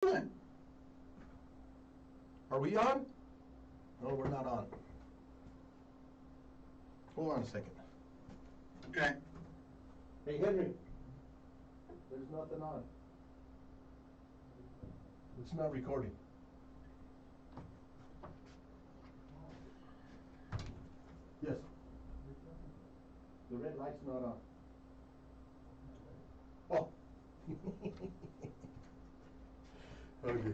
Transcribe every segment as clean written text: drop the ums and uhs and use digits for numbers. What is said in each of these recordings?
doing? Are we on? No, we're not on. Hold on a second. Okay. Hey, Henry. There's nothing on. It's not recording. Yes. The red light's not on. Oh. Okay.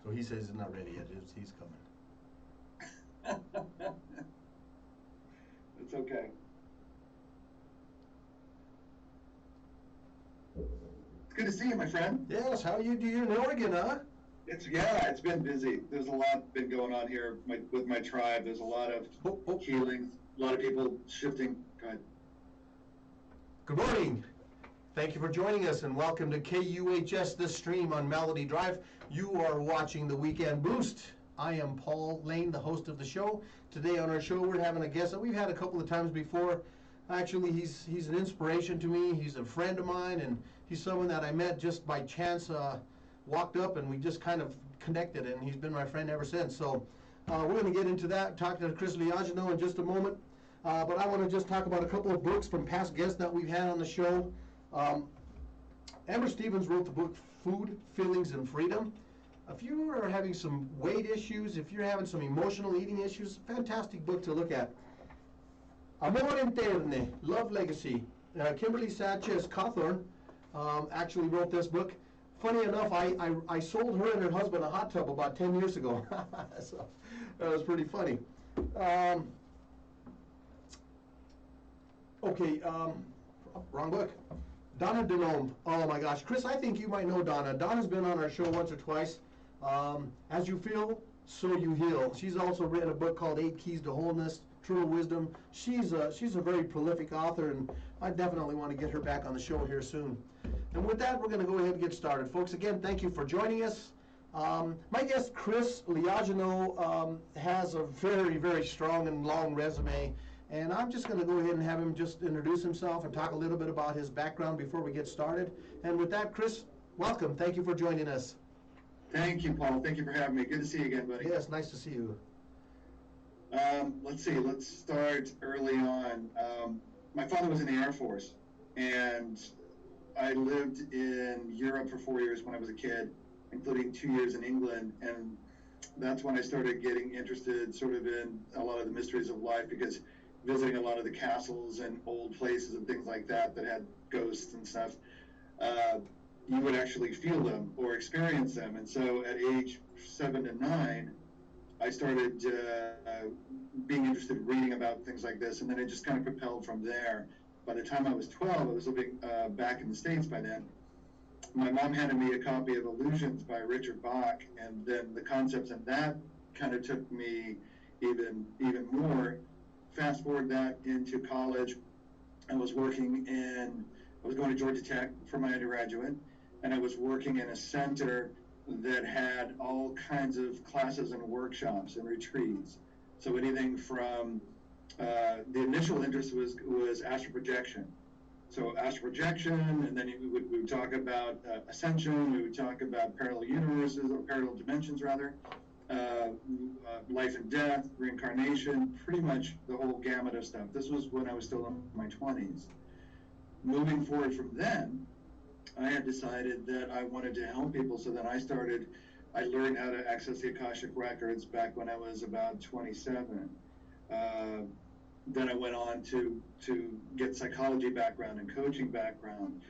So he says it's not ready yet. He's coming. It's okay. It's good to see you, my friend. Yes, how you do? You're in Oregon, huh? It's been busy. There's a lot been going on here with my tribe. There's a lot of healing, a lot of people shifting. Go ahead. Good morning. Thank you for joining us and welcome to KUHS, the stream on Melody Drive. You are watching the Weekend Boost. I am Paul Lane, the host of the show. Today on our show, we're having a guest that we've had a couple of times before. Actually, he's an inspiration to me. He's a friend of mine, and he's someone that I met just by chance. Walked up, and we just kind of connected, and he's been my friend ever since. So we're going to get into that, talk to Chris Liagino in just a moment. But I want to just talk about a couple of books from past guests that we've had on the show. Amber Stevens wrote the book Food, Feelings, and Freedom. If you are having some weight issues, if you're having some emotional eating issues, fantastic book to look at. Amor Interne, Love Legacy. Kimberly Sanchez Cawthorn actually wrote this book. Funny enough, I sold her and her husband a hot tub about 10 years ago. So that was pretty funny. Wrong book. Donna Denome. Oh my gosh. Chris, I think you might know Donna. Donna's been on our show once or twice. As you feel, so you heal. She's also written a book called 8 Keys to Wholeness, True Wisdom. She's a very prolific author, and I definitely want to get her back on the show here soon. And with that, we're going to go ahead and get started. Folks, again, thank you for joining us. My guest, Chris Liagino, has a very, very strong and long resume. And I'm just going to go ahead and have him just introduce himself and talk a little bit about his background before we get started. And with that, Chris, welcome. Thank you for joining us. Thank you, Paul. Thank you for having me. Good to see you again, buddy. Yes, nice to see you. Let's see. Let's start early on. My father was in the Air Force, and I lived in Europe for 4 years when I was a kid, including 2 years in England. And that's when I started getting interested sort of in a lot of the mysteries of life, because visiting a lot of the castles and old places and things like that that had ghosts and stuff, you would actually feel them or experience them. And so at age 7 to 9, I started being interested in reading about things like this, and then it just kind of propelled from there. By the time I was 12, I was living back in the States by then. My mom handed me a copy of Illusions by Richard Bach, and then the concepts in that kind of took me even more. Fast forward that into college, I was going to Georgia Tech for my undergraduate, and I was working in a center that had all kinds of classes and workshops and retreats. So anything from, the initial interest was astral projection. So astral projection, and then we would talk about ascension, we would talk about parallel universes, or parallel dimensions rather, life and death, reincarnation, pretty much the whole gamut of stuff. This was when I was still in my 20s. Moving forward from then, I had decided that I wanted to help people, so then I learned how to access the Akashic Records back when I was about 27. Then I went on to get psychology background and coaching background.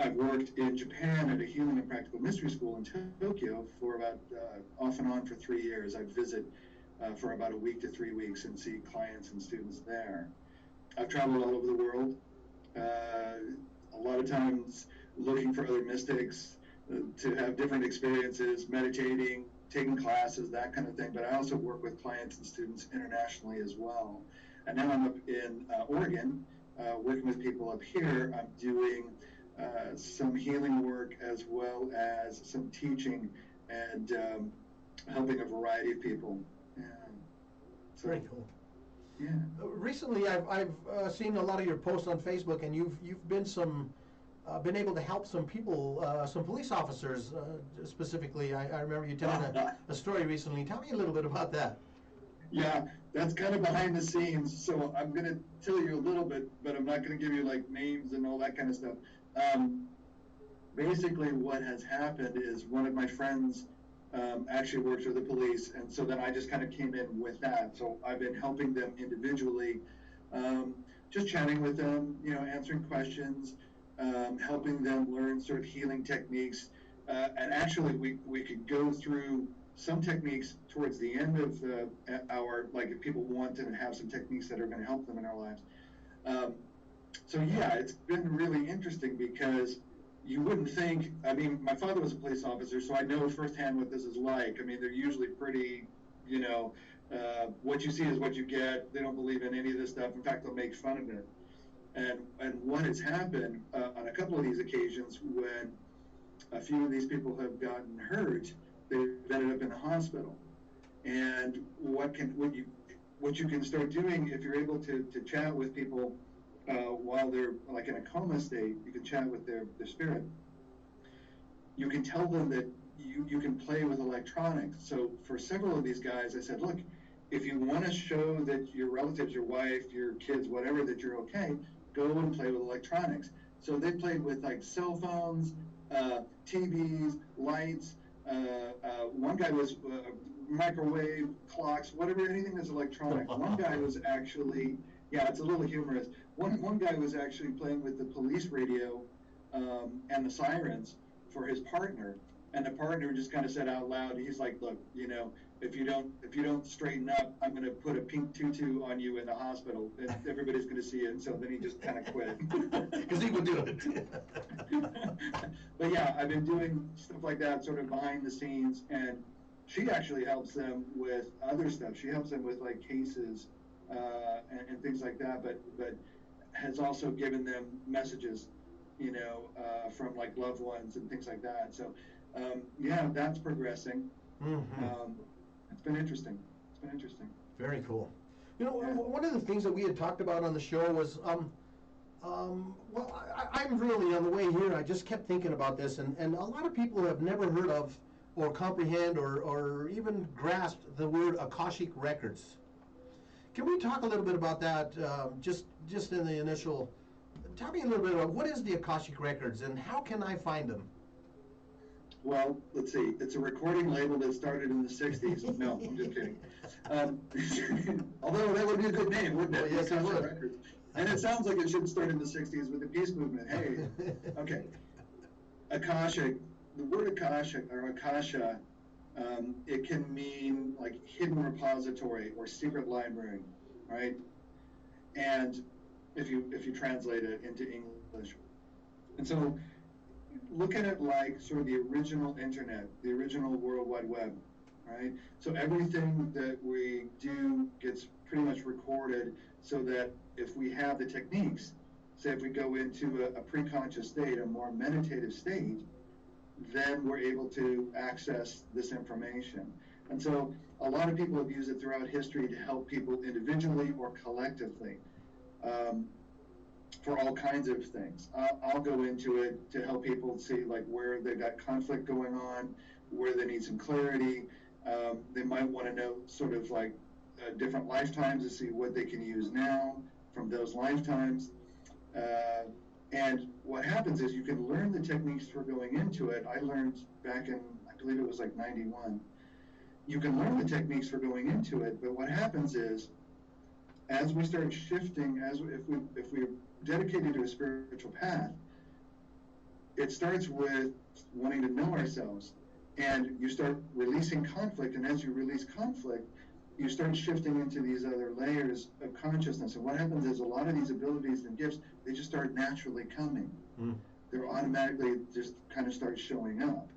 I've worked in Japan at a healing and practical mystery school in Tokyo for about, off and on for 3 years. I'd visit for about a week to 3 weeks and see clients and students there. I've traveled all over the world, a lot of times looking for other mystics to have different experiences, meditating, taking classes, that kind of thing. But I also work with clients and students internationally as well. And now I'm up in Oregon, working with people up here. I'm doing some healing work as well as some teaching and helping a variety of people. Very cool. Yeah. Recently, I've seen a lot of your posts on Facebook, and you've been able to help some people, some police officers specifically. I remember you telling a story recently. Tell me a little bit about that. Yeah, that's kind of behind the scenes. So I'm going to tell you a little bit, but I'm not going to give you like names and all that kind of stuff. Basically, what has happened is one of my friends actually works for the police, and so then I just kind of came in with that. So I've been helping them individually, just chatting with them, answering questions, helping them learn sort of healing techniques. And actually, we could go through some techniques towards the end of our, like if people want to have some techniques that are going to help them in our lives. So yeah, it's been really interesting because you wouldn't think, I mean, my father was a police officer, so I know firsthand what this is like. I mean, they're usually pretty, what you see is what you get. They don't believe in any of this stuff. In fact, they'll make fun of it. And what has happened on a couple of these occasions when a few of these people have gotten hurt, they've ended up in the hospital. And what you can start doing if you're able to chat with people while they're like in a coma state, you can chat with their spirit. You can tell them that you can play with electronics. So for several of these guys, I said, look, if you want to show that your relatives, your wife, your kids, whatever, that you're okay, go and play with electronics. So they played with like cell phones, TVs, lights. One guy was microwave, clocks, whatever, anything that's electronic. One guy was actually, yeah, it's a little humorous. One guy was actually playing with the police radio and the sirens for his partner, and the partner just kind of said out loud, he's like, look, if you don't straighten up, I'm going to put a pink tutu on you in the hospital, and everybody's going to see it. And so then he just kind of quit. Because he would do it. But yeah, I've been doing stuff like that sort of behind the scenes, and she actually helps them with other stuff. She helps them with like cases and things like that, but has also given them messages, from like loved ones and things like that. So yeah, that's progressing. Mm-hmm. It's been interesting. Very cool. One of the things that we had talked about on the show was, I'm really on the way here. I just kept thinking about this, and a lot of people have never heard of or comprehend or even grasped the word Akashic Records. Can we talk a little bit about that, just in the initial? Tell me a little bit about what is the Akashic Records and how can I find them? Well, let's see. It's a recording label that started in the 60s. No, I'm just kidding. Although that would be a good name, wouldn't it? Well, yes, it would. Records. And it sounds like it should start in the 60s with the peace movement. Hey, okay. Akashic, the word Akashic or Akasha, it can mean like hidden repository or secret library, right? And if you translate it into English. And so look at it like sort of the original internet, the original World Wide Web, right? So everything that we do gets pretty much recorded so that if we have the techniques, say if we go into a pre-conscious state, a more meditative state, then we're able to access this information. And so a lot of people have used it throughout history to help people individually or collectively. For all kinds of things. I'll go into it to help people see like where they've got conflict going on, where they need some clarity. They might want to know sort of like different lifetimes to see what they can use now from those lifetimes. And what happens is you can learn the techniques for going into it. I learned back in, I believe it was like 91. You can learn the techniques for going into it, but what happens is as we start shifting, if we're dedicated to a spiritual path, it starts with wanting to know ourselves, and you start releasing conflict, and as you release conflict, you start shifting into these other layers of consciousness. And what happens is a lot of these abilities and gifts, they just start naturally coming. They're automatically just kind of start showing up.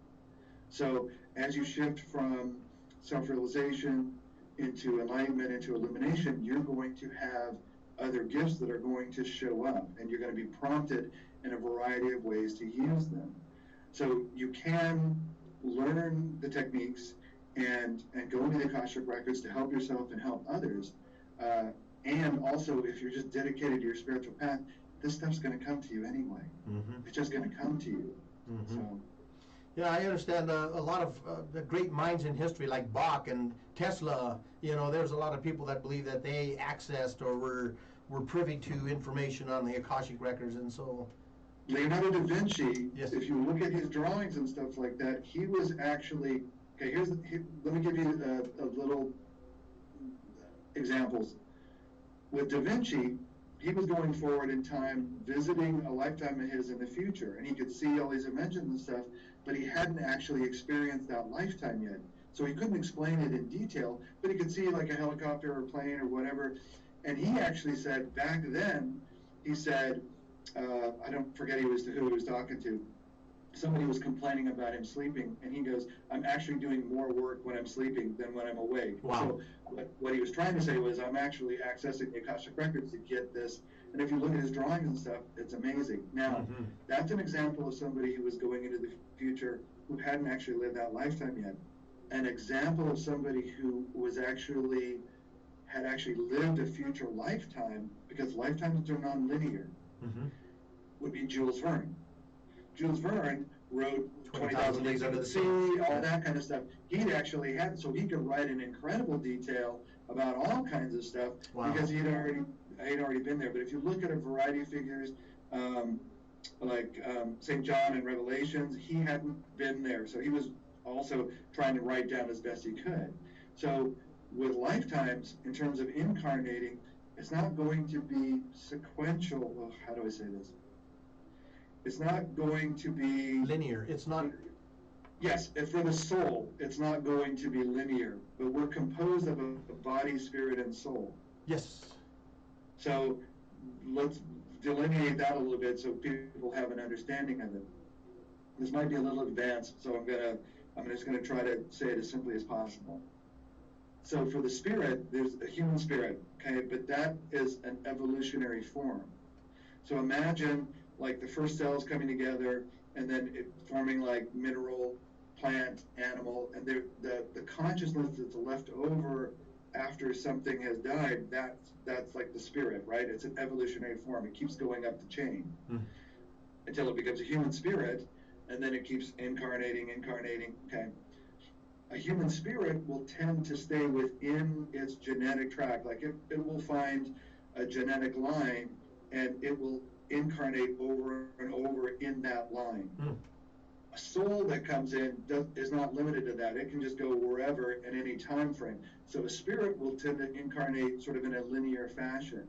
So as you shift from self-realization into enlightenment, into illumination, you're going to have other gifts that are going to show up, and you're going to be prompted in a variety of ways to use them. So you can learn the techniques and go into the Akashic Records to help yourself and help others. And also, if you're just dedicated to your spiritual path, this stuff's going to come to you anyway. Mm-hmm. It's just going to come to you. Mm-hmm. So. Yeah, I understand a lot of the great minds in history, like Bach and Tesla. There's a lot of people that believe that they accessed or were privy to information on the Akashic records, and so. Leonardo da Vinci, yes. If you look at his drawings and stuff like that, he was actually, okay, let me give you a little examples. With Da Vinci, he was going forward in time, visiting a lifetime of his in the future, and he could see all these inventions and stuff, but he hadn't actually experienced that lifetime yet. So he couldn't explain it in detail, but he could see like a helicopter or plane or whatever. And he actually said back then, he said, I don't forget who he was talking to. Somebody was complaining about him sleeping, and he goes, I'm actually doing more work when I'm sleeping than when I'm awake. Wow. So what he was trying to say was, I'm actually accessing the Akashic records to get this. And if you look at his drawings and stuff, it's amazing. Now, that's an example of somebody who was going into the future who hadn't actually lived that lifetime yet. An example of somebody who had actually lived a future lifetime, because lifetimes are non-linear, would be Jules Verne. Jules Verne wrote 20,000 Leagues Under the Sea, all that kind of stuff. He'd actually had, so he could write in incredible detail about all kinds of stuff. Wow. Because he'd already been there. But if you look at a variety of figures, like St. John in Revelations, he hadn't been there. So he was also trying to write down as best he could. So with lifetimes, in terms of incarnating, it's not going to be sequential. Well, how do I say this? It's not going to be linear. It's not. Yes, for the soul, it's not going to be linear. But we're composed of a body, spirit, and soul. Yes. So let's delineate that a little bit so people have an understanding of it. This might be a little advanced, so I'm just gonna try to say it as simply as possible. So for the spirit, there's a human spirit, okay, but that is an evolutionary form. So imagine like the first cells coming together and then it forming like mineral, plant, animal, and the consciousness that's left over after something has died, that's like the spirit, right? It's an evolutionary form. It keeps going up the chain until it becomes a human spirit, and then it keeps incarnating, okay? A human spirit will tend to stay within its genetic track. Like it will find a genetic line and it will incarnate over and over in that line. A soul that comes in is not limited to that. It can just go wherever in any time frame. So a spirit will tend to incarnate sort of in a linear fashion.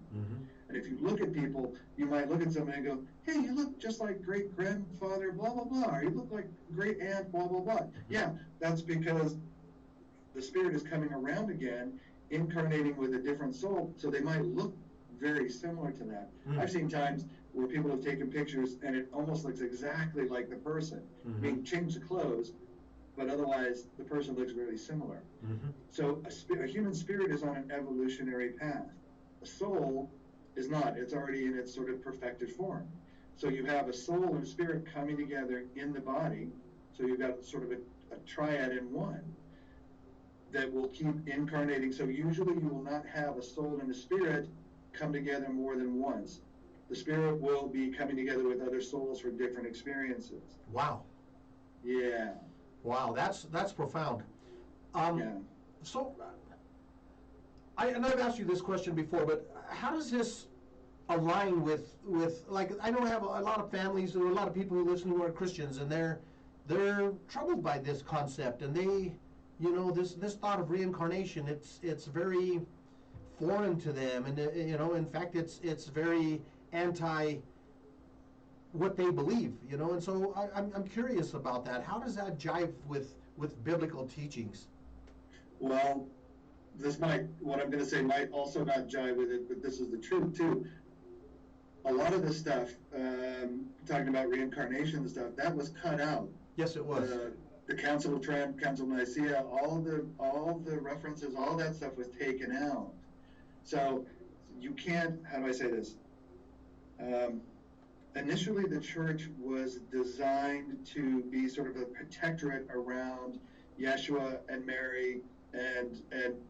And if you look at people, you might look at somebody and go, hey, you look just like great-grandfather, blah, blah, blah, or you look like great-aunt, blah, blah, blah. Yeah, that's because the spirit is coming around again, incarnating with a different soul, so they might look very similar to that. I've seen times where people have taken pictures and it almost looks exactly like the person. I mean, change the clothes, but otherwise the person looks really similar. So a human spirit is on an evolutionary path. A soul is not. It's already in its sort of perfected form. So you have a soul and spirit coming together in the body. So you've got sort of a triad in one that will keep incarnating. So usually you will not have a soul and a spirit come together more than once. The spirit will be coming together with other souls for different experiences. Wow. Yeah. Wow, that's profound. Yeah. So, I've asked you this question before, but how does this align with like, I know I have a lot of families or a lot of people who listen who are Christians, and they're troubled by this concept, and they, this thought of reincarnation, it's very foreign to them, and in fact it's very anti what they believe, and so I'm curious about that. How does that jive with biblical teachings? Well, what I'm going to say might also not jive with it, but this is the truth too. A lot of this stuff, talking about reincarnation and stuff, that was cut out. Yes, it was. The Council of Trent, Council of Nicaea, all the references, all that stuff was taken out. So you can't, how do I say this? Initially, the church was designed to be sort of a protectorate around Yeshua and Mary and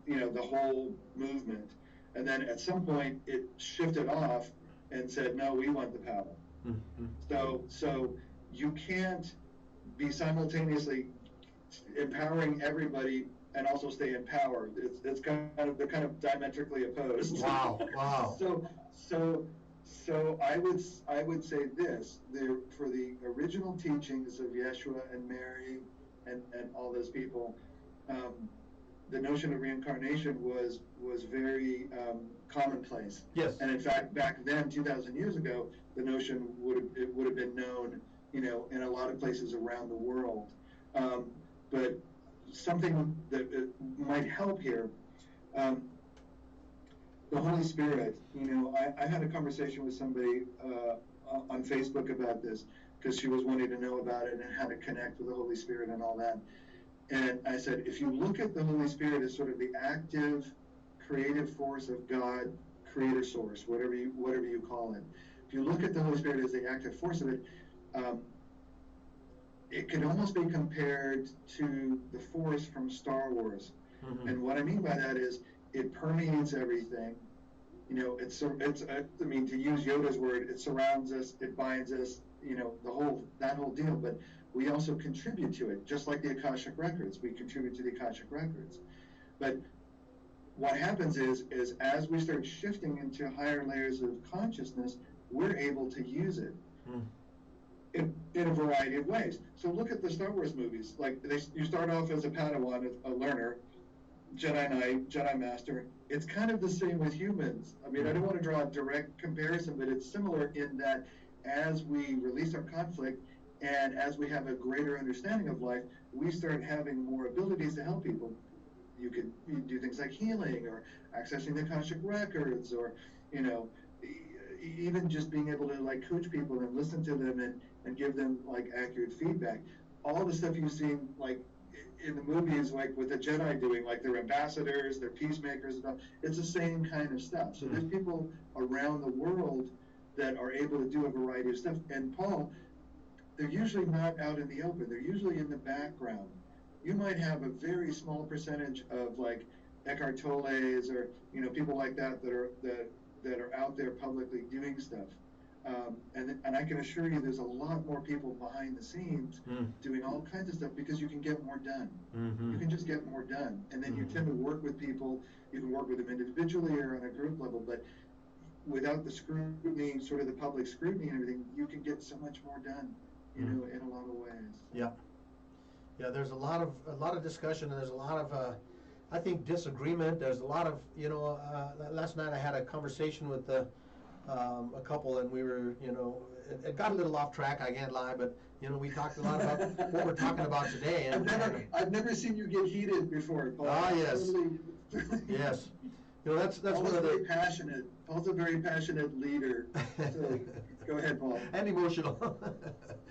the whole movement. And then at some point it shifted off and said, no, we want the power. Mm-hmm. So you can't be simultaneously empowering everybody and also stay in power. It's kind of, they're kind of diametrically opposed. Wow, wow. So I would say this, there, for the original teachings of Yeshua and Mary and all those people, the notion of reincarnation was very commonplace. Yes. And in fact, back then, 2,000 years ago, the notion would have been known, in a lot of places around the world. But something that might help here, the Holy Spirit. I had a conversation with somebody on Facebook about this because she was wanting to know about it and how to connect with the Holy Spirit and all that. And I said, if you look at the Holy Spirit as sort of the active, creative force of God, creator source, whatever you call it. If you look at the Holy Spirit as the active force of it, it can almost be compared to the Force from Star Wars. Mm-hmm. And what I mean by that is it permeates everything. To use Yoda's word, it surrounds us, it binds us, that whole deal. But we also contribute to it, just like the Akashic Records. We contribute to the Akashic Records. But what happens is as we start shifting into higher layers of consciousness, we're able to use it in a variety of ways. So look at the Star Wars movies. Like you start off as a Padawan, a learner, Jedi Knight, Jedi Master. It's kind of the same with humans. I mean, I don't want to draw a direct comparison, but it's similar in that as we release our conflict and as we have a greater understanding of life, we start having more abilities to help people. You do things like healing or accessing the Akashic Records, or even just being able to like coach people and listen to them and give them like accurate feedback. All the stuff you've seen like in the movies, like with the Jedi doing, like they're ambassadors, they're peacemakers, and all, it's the same kind of stuff. So there's people around the world that are able to do a variety of stuff. And Paul, they're usually not out in the open. They're usually in the background. You might have a very small percentage of like Eckhart Tolle's or people like that are out there publicly doing stuff. And I can assure you there's a lot more people behind the scenes doing all kinds of stuff because you can get more done. Mm-hmm. You can just get more done. And then you tend to work with people. You can work with them individually or on a group level, but without the scrutiny, sort of the public scrutiny and everything, you can get so much more done, in a lot of ways. Yeah. Yeah, there's a lot of discussion, and there's a lot of, I think, disagreement. There's a lot of, last night I had a conversation with a couple, and we were, it got a little off track, I can't lie, but, we talked a lot about what we're talking about today. And I've never seen you get heated before, Paul. Ah, yes. Yes. That's one of the... passionate. Paul's a very passionate leader. So go ahead, Paul. And emotional.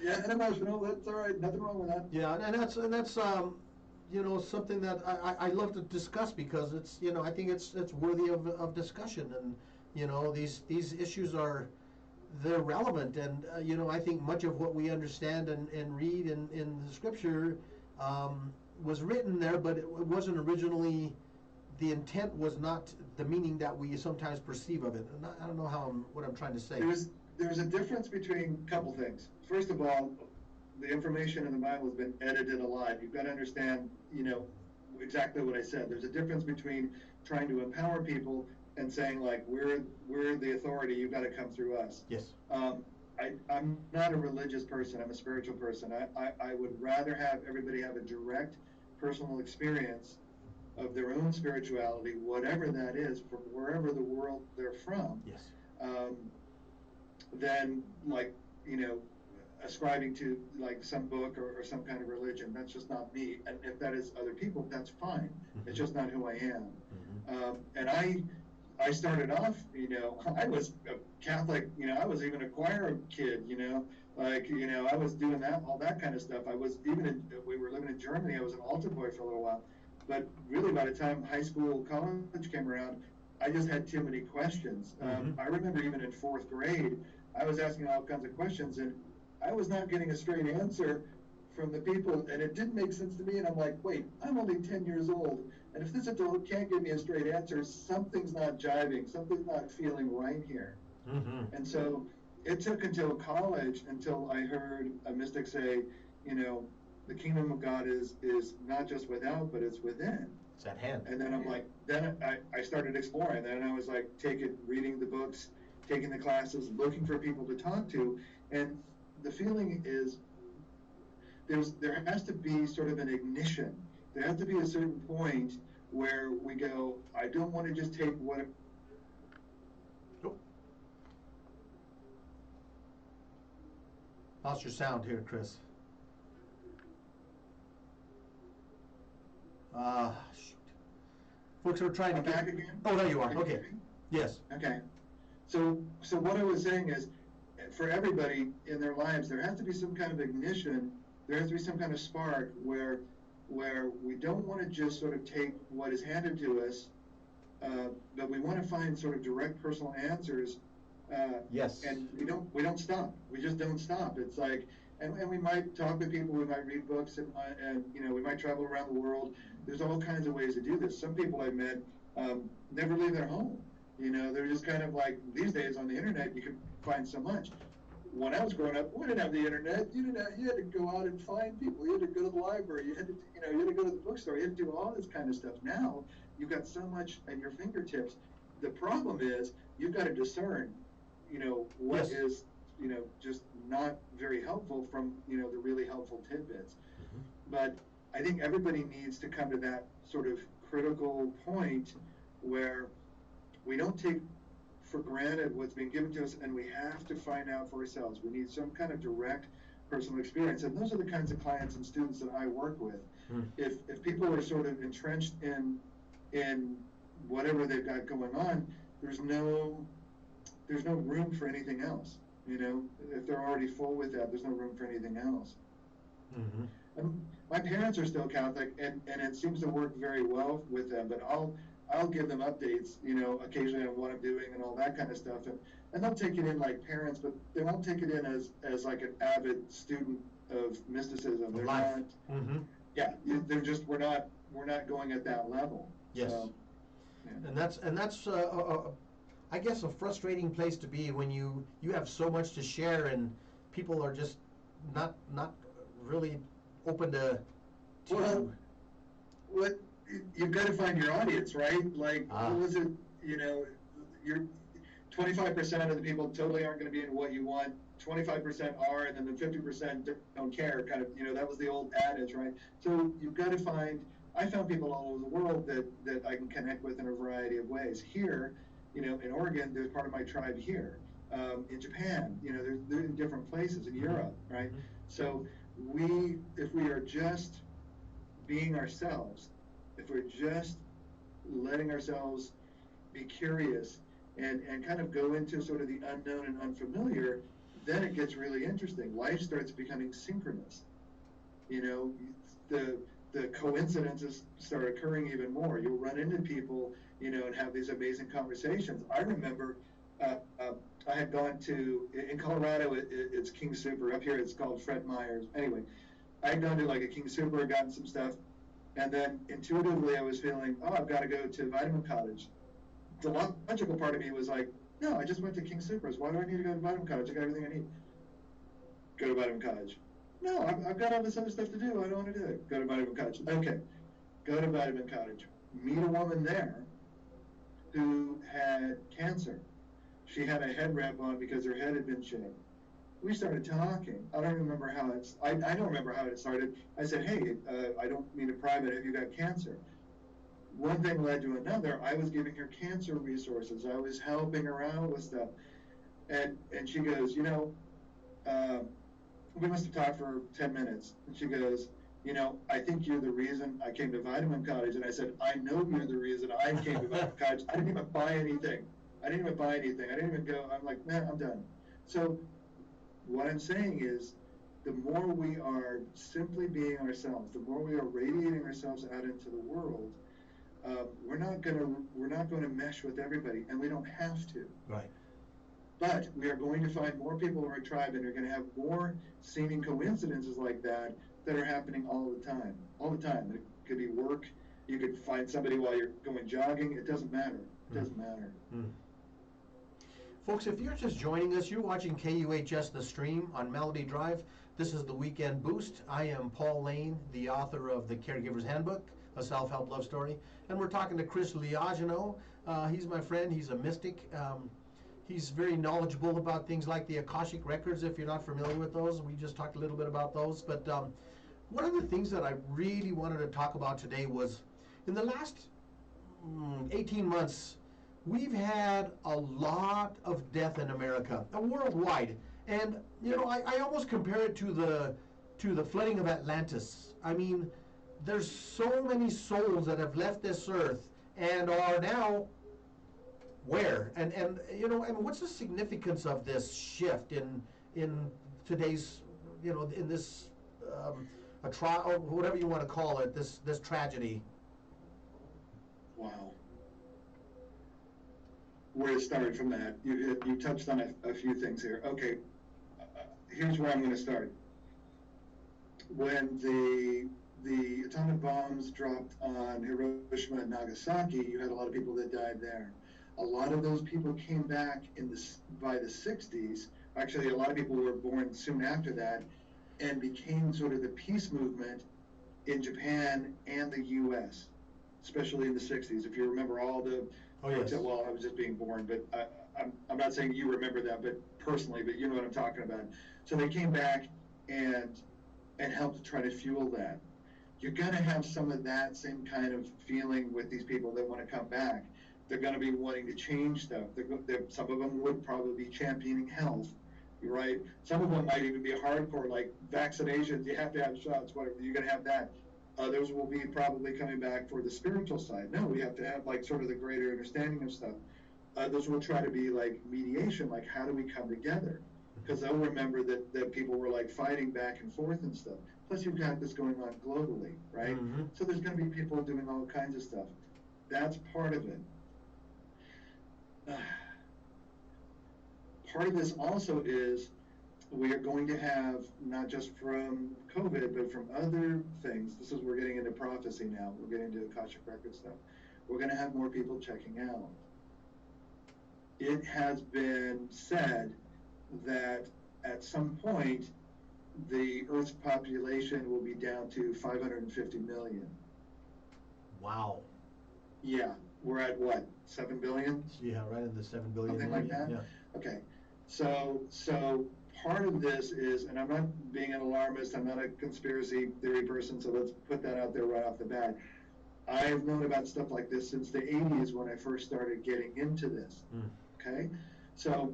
Yeah, and emotional. That's all right. Nothing wrong with that. Yeah, and that's something that I love to discuss because it's I think it's worthy of discussion, and these issues they're relevant, and I think much of what we understand and read in the scripture was written there, but it wasn't originally. The intent was not the meaning that we sometimes perceive of it. And I don't know what I'm trying to say. There's a difference between a couple things. First of all, the information in the Bible has been edited a lot. You've got to understand, exactly what I said. There's a difference between trying to empower people and saying like, we're the authority, you've got to come through us. Yes. I'm not a religious person. I'm a spiritual person. I would rather have everybody have a direct personal experience of their own spirituality, whatever that is, from wherever the world they're from. Yes. Than like, ascribing to like some book or some kind of religion. That's just not me. And if that is other people, that's fine. Mm-hmm. It's just not who I am. Mm-hmm. And I started off, I was a Catholic, I was even a choir kid, I was doing all that kind of stuff. I was we were living in Germany, I was an altar boy for a little while. But really, by the time high school, college came around, I just had too many questions. I remember even in 4th grade, I was asking all kinds of questions, and I was not getting a straight answer from the people, and it didn't make sense to me. And I'm like, wait, I'm only 10 years old. And if this adult can't give me a straight answer, something's not jiving, something's not feeling right here. Mm-hmm. And so it took until college until I heard a mystic say, you know, the kingdom of God is not just without, but it's within. It's at hand. And then I'm like, then I started exploring. Then I was like, reading the books, taking the classes, looking for people to talk to. And the feeling is there has to be sort of an ignition. There has to be a certain point where we go, I don't want to just take what. Nope. Lost your sound here, Chris. Shoot. Folks are trying to get back again. Oh, there you are. Okay. Yes. Okay. So what I was saying is, for everybody in their lives, there has to be some kind of ignition. There has to be some kind of spark where we don't want to just sort of take what is handed to us, but we want to find sort of direct personal answers. Yes. And we don't stop. We just don't stop. It's like, and we might talk to people, we might read books, and you know, we might travel around the world. There's all kinds of ways to do this. Some people I've met never leave their home. You know, they're just kind of like, these days on the internet, you can find so much. When I was growing up, we didn't have the internet. You had to go out and find people. You had to go to the library. You had to go to the bookstore. You had to do all this kind of stuff. Now you've got so much at your fingertips. The problem is you've got to discern, you know, what yes. is, you know, just not very helpful from, you know, the really helpful tidbits. Mm-hmm. But I think everybody needs to come to that sort of critical point where we don't take for granted what's being given to us, and we have to find out for ourselves. We need some kind of direct personal experience, and those are the kinds of clients and students that I work with. If people are sort of entrenched in whatever they've got going on, there's no room for anything else. You know, if they're already full with that, there's no room for anything else. Mm-hmm. And my parents are still Catholic, and it seems to work very well with them, but I'll give them updates, you know, occasionally on what I'm doing and all that kind of stuff, and they'll take it in like parents, but they won't take it in as like an avid student of mysticism. They're life. Not, mm-hmm. Yeah, they're just we're not going at that level. Yes, so, yeah. and that's I guess a frustrating place to be when you have so much to share and people are just not really open to. Well, what you've got to find your audience, right? Like, what was it? You know, you're 25% of the people totally aren't going to be in what you want. 25% are, and then the 50% don't care. Kind of, you know, that was the old adage, right? So you've got to find. I found people all over the world that I can connect with in a variety of ways. Here, you know, in Oregon, there's part of my tribe here. In Japan, you know, they're in different places in Europe, right? Mm-hmm. So if we are just being ourselves, if we're just letting ourselves be curious and kind of go into sort of the unknown and unfamiliar, then it gets really interesting. Life starts becoming synchronous. You know, the coincidences start occurring even more. You'll run into people, you know, and have these amazing conversations. I remember I had gone to, in Colorado, it's King Super. Up here, it's called Fred Meyer's. Anyway, I had gone to like a King Super, gotten some stuff, and then intuitively I was feeling, oh, I've got to go to Vitamin Cottage. The logical part of me was like, no, I just went to King Super's. Why do I need to go to Vitamin Cottage? I got everything I need. Go to Vitamin Cottage. No, I've got all this other stuff to do. I don't want to do it. Go to Vitamin Cottage. Okay, go to Vitamin Cottage. Meet a woman there who had cancer. She had a head wrap on because her head had been shaved. We started talking. I don't remember how I don't remember how it started. I said, hey, I don't mean to pry, but have you got cancer? One thing led to another. I was giving her cancer resources. I was helping her out with stuff. And she goes, you know, we must have talked for 10 minutes. And she goes, you know, I think you're the reason I came to Vitamin Cottage. And I said, I know you're the reason I came to Vitamin Cottage. I didn't even buy anything. I didn't even go. I'm like, man, I'm done. So what I'm saying is, the more we are simply being ourselves, the more we are radiating ourselves out into the world, we're not going to mesh with everybody, and we don't have to. Right. But we are going to find more people in our tribe, and are going to have more seeming coincidences like that are happening all the time. All the time. It could be work. You could find somebody while you're going jogging. It doesn't matter. It doesn't matter. Folks, if you're just joining us, you're watching KUHS The Stream on Melody Drive. This is the Weekend Boost. I am Paul Lane, the author of The Caregiver's Handbook, a self-help love story. And we're talking to Chris Liagino. He's my friend. He's a mystic. He's very knowledgeable about things like the Akashic Records, if you're not familiar with those. We just talked a little bit about those. But one of the things that I really wanted to talk about today was, in the last 18 months, we've had a lot of death in America, worldwide. And, you know, I almost compare it to the flooding of Atlantis. I mean, there's so many souls that have left this earth and are now where? And you know, and what's the significance of this shift in today's, you know, in this a trial, or whatever you want to call it, this tragedy? Wow. Where to start from that? You touched on a few things here. Okay, here's where I'm going to start. When the atomic bombs dropped on Hiroshima and Nagasaki, you had a lot of people that died there. A lot of those people came back by the 60s. Actually, a lot of people were born soon after that and became sort of the peace movement in Japan and the U.S., especially in the 60s. If you remember all the... Oh, yes. Well, I was just being born, but I'm not saying you remember that, but personally, but you know what I'm talking about. So they came back and helped try to fuel that. You're going to have some of that same kind of feeling with these people that want to come back. They're going to be wanting to change stuff. Some of them would probably be championing health, right? Some of them might even be hardcore, like vaccinations. You have to have shots, whatever. You're going to have that. Others will be probably coming back for the spiritual side. No, we have to have like sort of the greater understanding of stuff. Others will try to be like mediation, like how do we come together? Because they'll remember that people were like fighting back and forth and stuff. Plus you've got this going on globally, right? Mm-hmm. So there's going to be people doing all kinds of stuff. That's part of it. Part of this also is we are going to have, not just from COVID, but from other things. We're getting into prophecy now. We're getting into Akashic Record stuff. We're going to have more people checking out. It has been said that at some point, the Earth's population will be down to 550 million. Wow. Yeah. We're at what, 7 billion? Yeah, right in the 7 billion. Something like that? Yeah. Okay. So part of this is, and I'm not being an alarmist, I'm not a conspiracy theory person, so let's put that out there right off the bat. I've known about stuff like this since the 80s when I first started getting into this, okay? So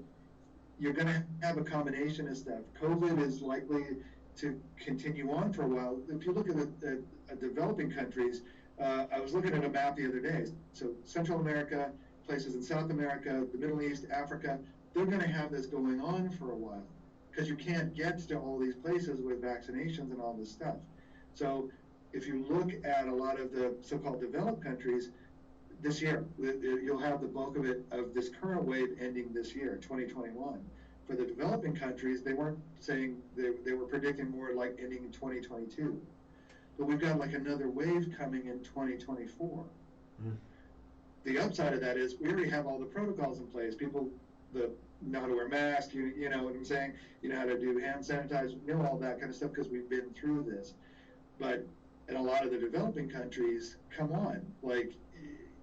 you're gonna have a combination of stuff. COVID is likely to continue on for a while. If you look at the developing countries, I was looking at a map the other day. So Central America, places in South America, the Middle East, Africa, they're gonna have this going on for a while, because you can't get to all these places with vaccinations and all this stuff. So if you look at a lot of the so-called developed countries, this year, you'll have the bulk of it, of this current wave ending this year, 2021. For the developing countries, they weren't saying, they were predicting more like ending in 2022. But we've got like another wave coming in 2024. The upside of that is we already have all the protocols in place. People know how to wear masks, you know what I'm saying? You know how to do hand sanitize, you know all that kind of stuff because we've been through this. But in a lot of the developing countries, come on, like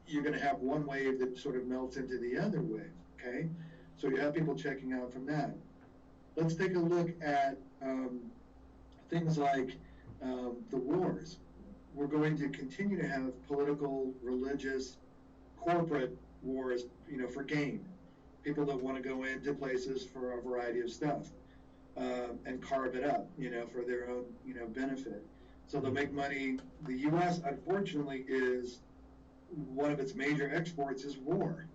you're going to have one wave that sort of melts into the other wave, okay? So you have people checking out from that. Let's take a look at things like the wars. We're going to continue to have political, religious, corporate wars, you know, for gain. People that want to go into places for a variety of stuff and carve it up, you know, for their own, you know, benefit. So they'll make money. The U.S., unfortunately, is one of its major exports is war.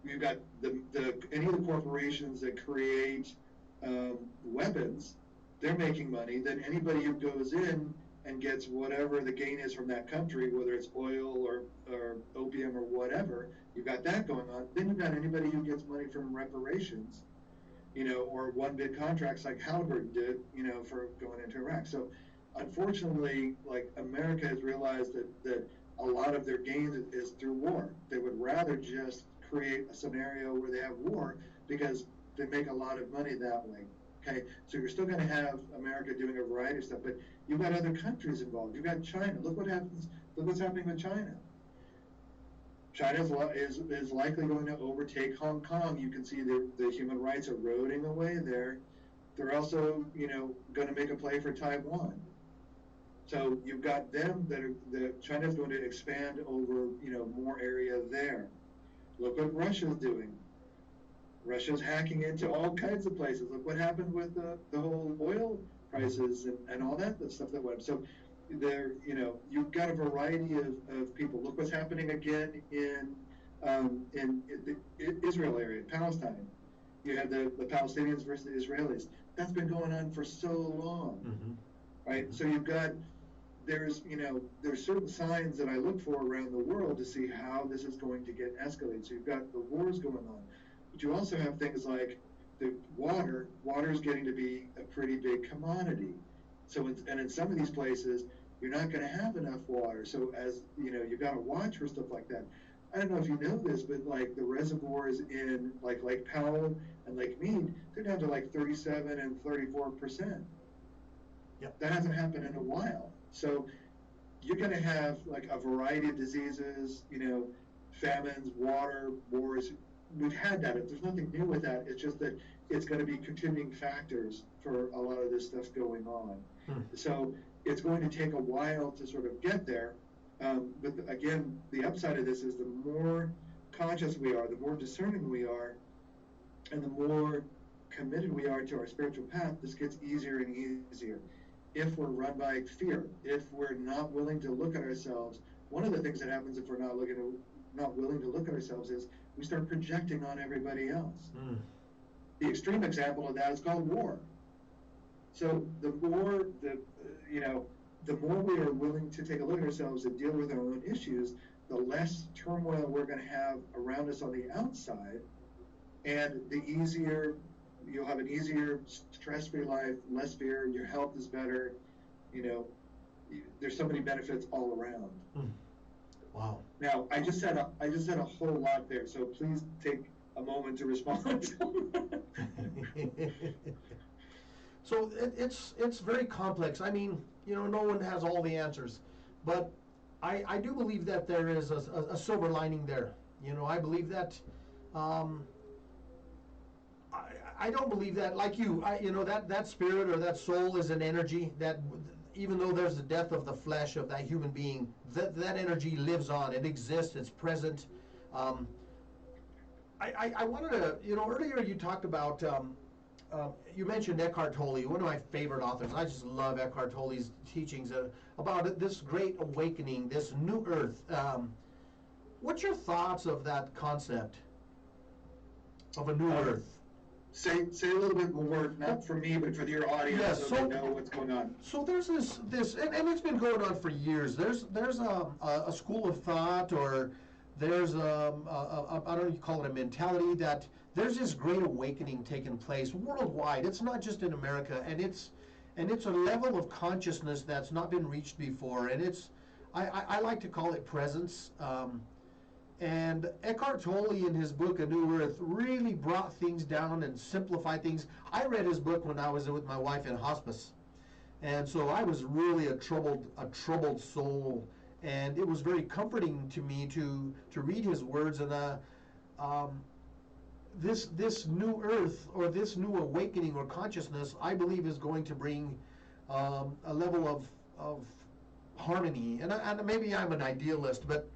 We've got any of the corporations that create weapons, they're making money. Then anybody who goes in and gets whatever the gain is from that country, whether it's oil or opium or whatever, you've got that going on. Then you've got anybody who gets money from reparations, you know, or one big contracts like Halliburton did, you know, for going into Iraq. So unfortunately, like America has realized that a lot of their gains is through war. They would rather just create a scenario where they have war because they make a lot of money that way. Okay, so you're still going to have America doing a variety of stuff, but you've got other countries involved. You've got China. Look what happens. Look what's happening with China. China is likely going to overtake Hong Kong. You can see the human rights eroding away there. They're also, going to make a play for Taiwan. So you've got them that China's going to expand over, more area there. Look what Russia's doing. Russia's hacking into all kinds of places. Look what happened with the whole oil prices and all that stuff that went. So there, you've got a variety of people. Look what's happening again in the Israel area, Palestine. You have the Palestinians versus the Israelis. That's been going on for so long, right? So there's certain signs that I look for around the world to see how this is going to get escalated. So you've got the wars going on, but you also have things like the water. Water is getting to be a pretty big commodity. So in some of these places, you're not going to have enough water. So as you've got to watch for stuff like that. I don't know if you know this, but like the reservoirs in like Lake Powell and Lake Mead, they're down to like 37 and 34%. Yep. That hasn't happened in a while. So you're going to have like a variety of diseases, famines, water, wars. We've had that. There's nothing new with that. It's just that it's going to be contributing factors for a lot of this stuff going on. So it's going to take a while to sort of get there. But again, the upside of this is the more conscious we are, the more discerning we are, and the more committed we are to our spiritual path, this gets easier and easier. If we're run by fear, if we're not willing to look at ourselves, one of the things that happens if we're not willing to look at ourselves is we start projecting on everybody else. The extreme example of that is called war. So the more we are willing to take a look at ourselves and deal with our own issues, the less turmoil we're going to have around us on the outside, and you'll have an easier, stress-free life, less fear, your health is better. There's so many benefits all around. Wow. Now, I just said a whole lot there, so please take a moment to respond. So it's very complex. I mean, no one has all the answers, but I do believe that there is a silver lining there. I believe that. I don't believe that, like you, that spirit or that soul is an energy that, even though there's the death of the flesh of that human being, that energy lives on. It exists. It's present. I wanted to, earlier you talked about, you mentioned Eckhart Tolle, one of my favorite authors. I just love Eckhart Tolle's teachings about this great awakening, this new earth. What's your thoughts of that concept of a new earth? Say a little bit more, not for me, but for your audience, so they know what's going on. So there's this, and it's been going on for years. There's a school of thought, or there's I don't know, you call it a mentality, that there's this great awakening taking place worldwide. It's not just in America, and it's a level of consciousness that's not been reached before, and I like to call it presence. And Eckhart Tolle, in his book A New Earth, really brought things down and simplified things. I read his book when I was with my wife in hospice, and so I was really a troubled soul, and it was very comforting to me to read his words. And this new earth, or this new awakening or consciousness, I believe is going to bring a level of harmony. And maybe I'm an idealist, but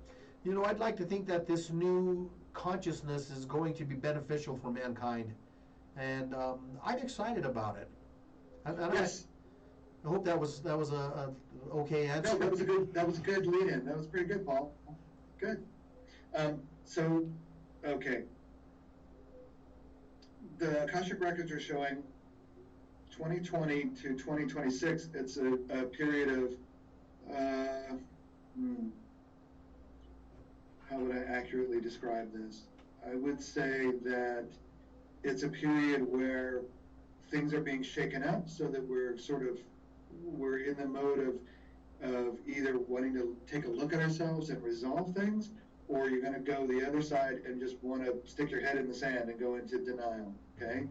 I'd like to think that this new consciousness is going to be beneficial for mankind, and I'm excited about it. Yes. I hope that was a okay answer. No, that was a good lead-in. That was pretty good, Paul. Good. Okay. The Akashic records are showing 2020 to 2026. It's a period of how would I accurately describe this? I would say that it's a period where things are being shaken up so that we're sort of we're in the mode of either wanting to take a look at ourselves and resolve things, or you're going to go the other side and just want to stick your head in the sand and go into denial, okay?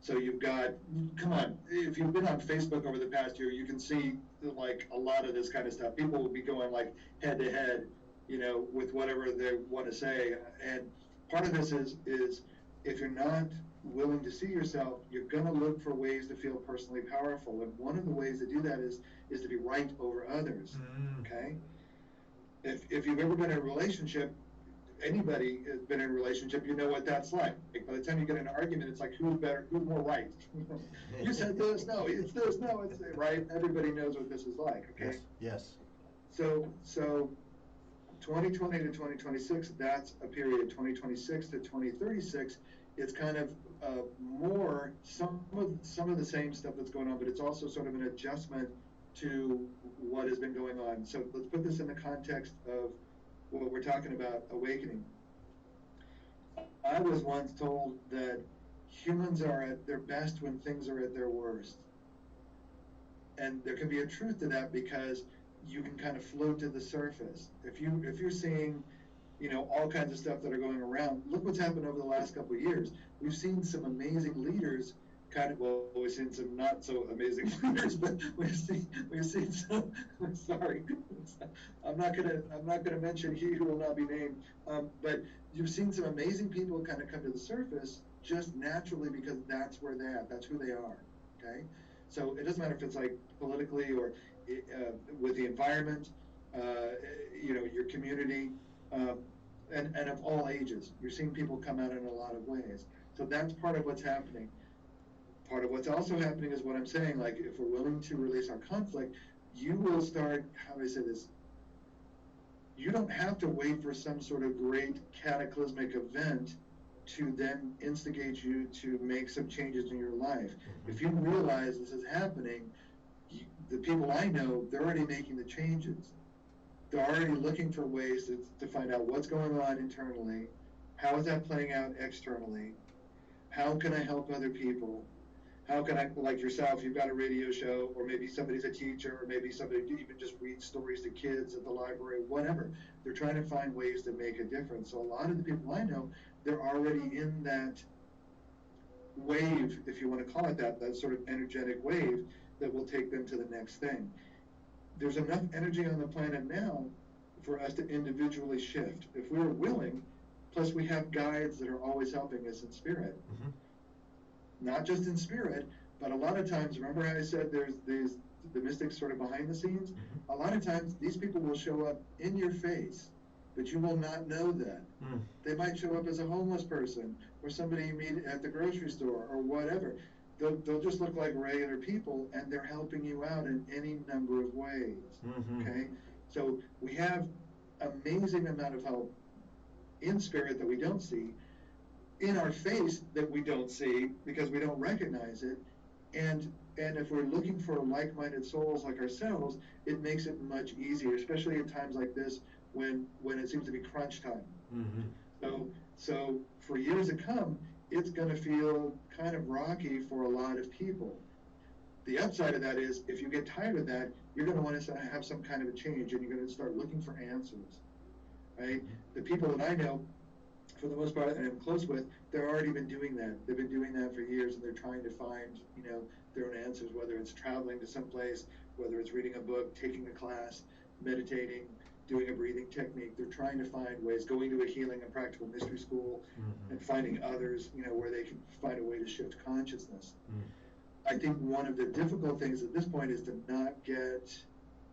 So you've got, come on, if you've been on Facebook over the past year, you can see like a lot of this kind of stuff. People will be going like head to head, you know, with whatever they want to say. And part of this is if you're not willing to see yourself, you're going to look for ways to feel personally powerful. And one of the ways to do that is to be right over others, okay? If you've ever been in a relationship, anybody has been in a relationship, you know what that's like. By the time you get in an argument, it's like, who's better, who's more right? You said this, no, it's this, no, it's right. Everybody knows what this is like, okay? Yes. So 2020 to 2026, that's a period. 2026 to 2036, it's kind of more some of the same stuff that's going on, but it's also sort of an adjustment to what has been going on. So let's put this in the context of what we're talking about, awakening. I was once told that humans are at their best when things are at their worst. And there can be a truth to that, because you can kind of float to the surface. If you're seeing, you know, all kinds of stuff that are going around, look what's happened over the last couple of years. We've seen some amazing leaders we've seen some not so amazing leaders, but we've seen some. Sorry, I'm not gonna mention he who will not be named. But you've seen some amazing people kind of come to the surface just naturally, because that's where they're at. That's who they are. Okay, so it doesn't matter if it's like politically or with the environment, you know, your community, and of all ages. You're seeing people come out in a lot of ways. So that's part of what's happening. Part of what's also happening is what I'm saying, like if we're willing to release our conflict, you will start, how do I say this? You don't have to wait for some sort of great cataclysmic event to then instigate you to make some changes in your life. If you realize this is happening, the people I know, they're already making the changes. They're already looking for ways to find out what's going on internally, how is that playing out externally, how can I help other people? How can I, like yourself, you've got a radio show, or maybe somebody's a teacher, or maybe somebody even just reads stories to kids at the library, whatever. They're trying to find ways to make a difference. So a lot of the people I know, they're already in that wave, if you want to call it that sort of energetic wave that will take them to the next thing. There's enough energy on the planet now for us to individually shift. If we're willing, plus we have guides that are always helping us in spirit. Not just in spirit, but a lot of times, remember how I said there's the mystics sort of behind the scenes? A lot of times these people will show up in your face, but you will not know that. They might show up as a homeless person, or somebody you meet at the grocery store, or whatever. They'll just look like regular people, and they're helping you out in any number of ways. Okay? So we have amazing amount of help in spirit that we don't see, in our face that we don't see because we don't recognize it, and if we're looking for like-minded souls like ourselves, it makes it much easier, especially at times like this when it seems to be crunch time. So for years to come, it's going to feel kind of rocky for a lot of people. The upside of that is, if you get tired of that, you're going to want to have some kind of a change, and you're going to start looking for answers, right? The people that I know, for the most part, and I'm close with, they've already been doing that. They've been doing that for years, and they're trying to find, you know, their own answers, whether it's traveling to some place, whether it's reading a book, taking a class, meditating, doing a breathing technique. They're trying to find ways, going to a healing and practical mystery school, and finding others, you know, where they can find a way to shift consciousness. I think one of the difficult things at this point is to not get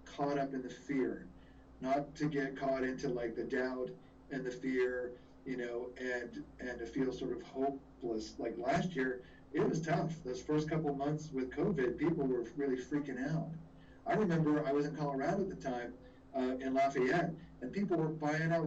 caught up in the fear, not to get caught into like the doubt and the fear, you know, and to feel sort of hopeless. Like last year, it was tough. Those first couple months with COVID, people were really freaking out. I remember I was in Colorado at the time, in Lafayette, and people were buying out,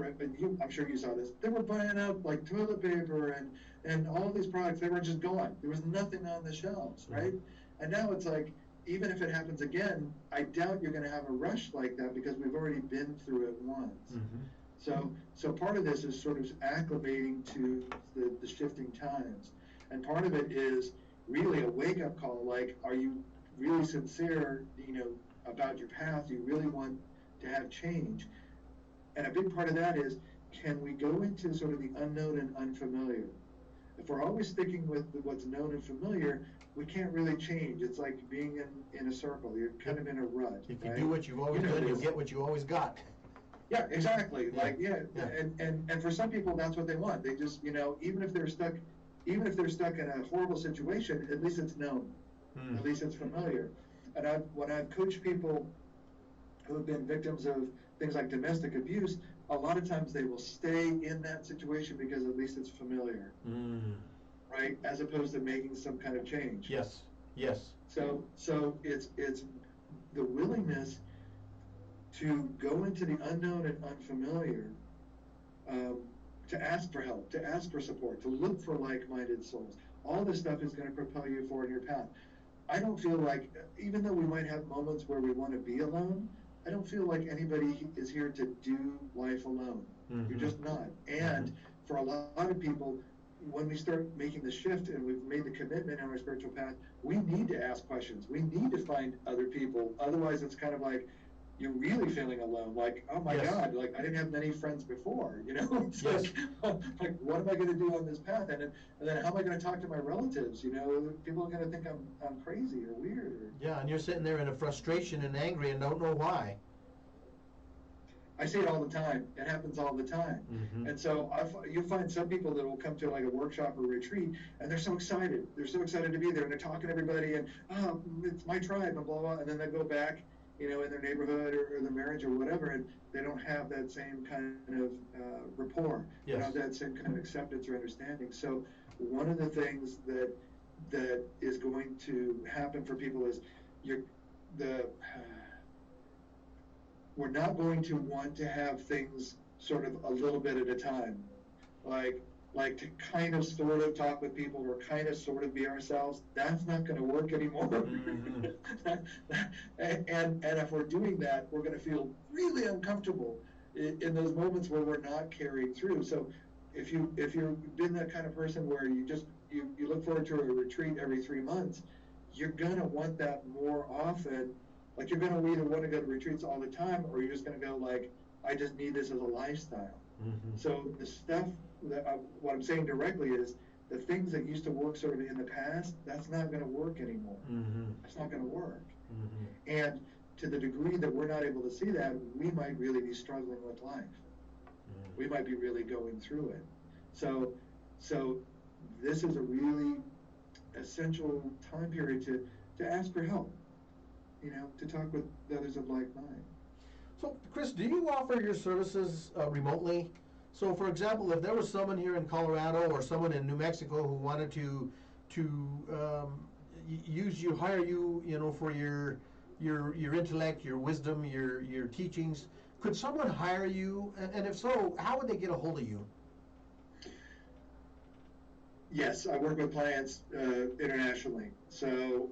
I'm sure you saw this, they were buying out like toilet paper and all these products. They were just gone. There was nothing on the shelves, right? And now it's like, even if it happens again, I doubt you're going to have a rush like that, because we've already been through it once. So part of this is sort of acclimating to the shifting times. And part of it is really a wake-up call, like, are you really sincere, about your path, you really want to have change. And a big part of that is, can we go into sort of the unknown and unfamiliar? If we're always sticking with what's known and familiar, we can't really change. It's like being in a circle. You're kind of in a rut. If you do what you've always done, you'll get what you always got. Yeah, exactly. Yeah. Like, yeah. And for some people, that's what they want. They just, even if they're stuck in a horrible situation, at least it's known. At least it's familiar. And when I've coached people who have been victims of things like domestic abuse, a lot of times they will stay in that situation because at least it's familiar, right? As opposed to making some kind of change. Yes. So it's the willingness to go into the unknown and unfamiliar, to ask for help, to ask for support, to look for like-minded souls. All this stuff is going to propel you forward in your path. I don't feel like, even though we might have moments where we want to be alone, I don't feel like anybody is here to do life alone. You're just not. And for a lot of people, when we start making the shift and we've made the commitment on our spiritual path, we need to ask questions. We need to find other people. Otherwise, it's kind of like you're really feeling alone. Like, oh my God, like I didn't have many friends before, It's like what am I going to do on this path? And then how am I going to talk to my relatives? People are going to think I'm crazy or weird. Yeah, and you're sitting there in a frustration and angry and don't know why. I see it all the time. It happens all the time. And so you'll find some people that will come to like a workshop or retreat, and they're so excited. They're so excited to be there, and they're talking to everybody, and it's my tribe, and blah, blah, and then they go back, in their neighborhood or their marriage or whatever, and they don't have that same kind of rapport. They don't have that same kind of acceptance or understanding. So one of the things that is going to happen for people is we're not going to want to have things sort of a little bit at a time, like to kind of sort of talk with people or kind of sort of be ourselves. That's not going to work anymore. And if we're doing that, we're going to feel really uncomfortable in those moments where we're not carrying through. So if you've been that kind of person where you look forward to a retreat every 3 months, you're going to want that more often. Like you're going to either want to go to retreats all the time, or you're just going to go like, I just need this as a lifestyle. So the stuff what I'm saying directly is the things that used to work sort of in the past, that's not going to work anymore. It's not going to work. And to the degree that we're not able to see that, we might really be struggling with life. We might be really going through it. So this is a really essential time period to ask for help, to talk with others of like mind. So, Chris, do you offer your services remotely? So, for example, if there was someone here in Colorado or someone in New Mexico who wanted to hire you, for your intellect, your wisdom, your teachings, could someone hire you? And if so, how would they get a hold of you? Yes, I work with clients internationally. So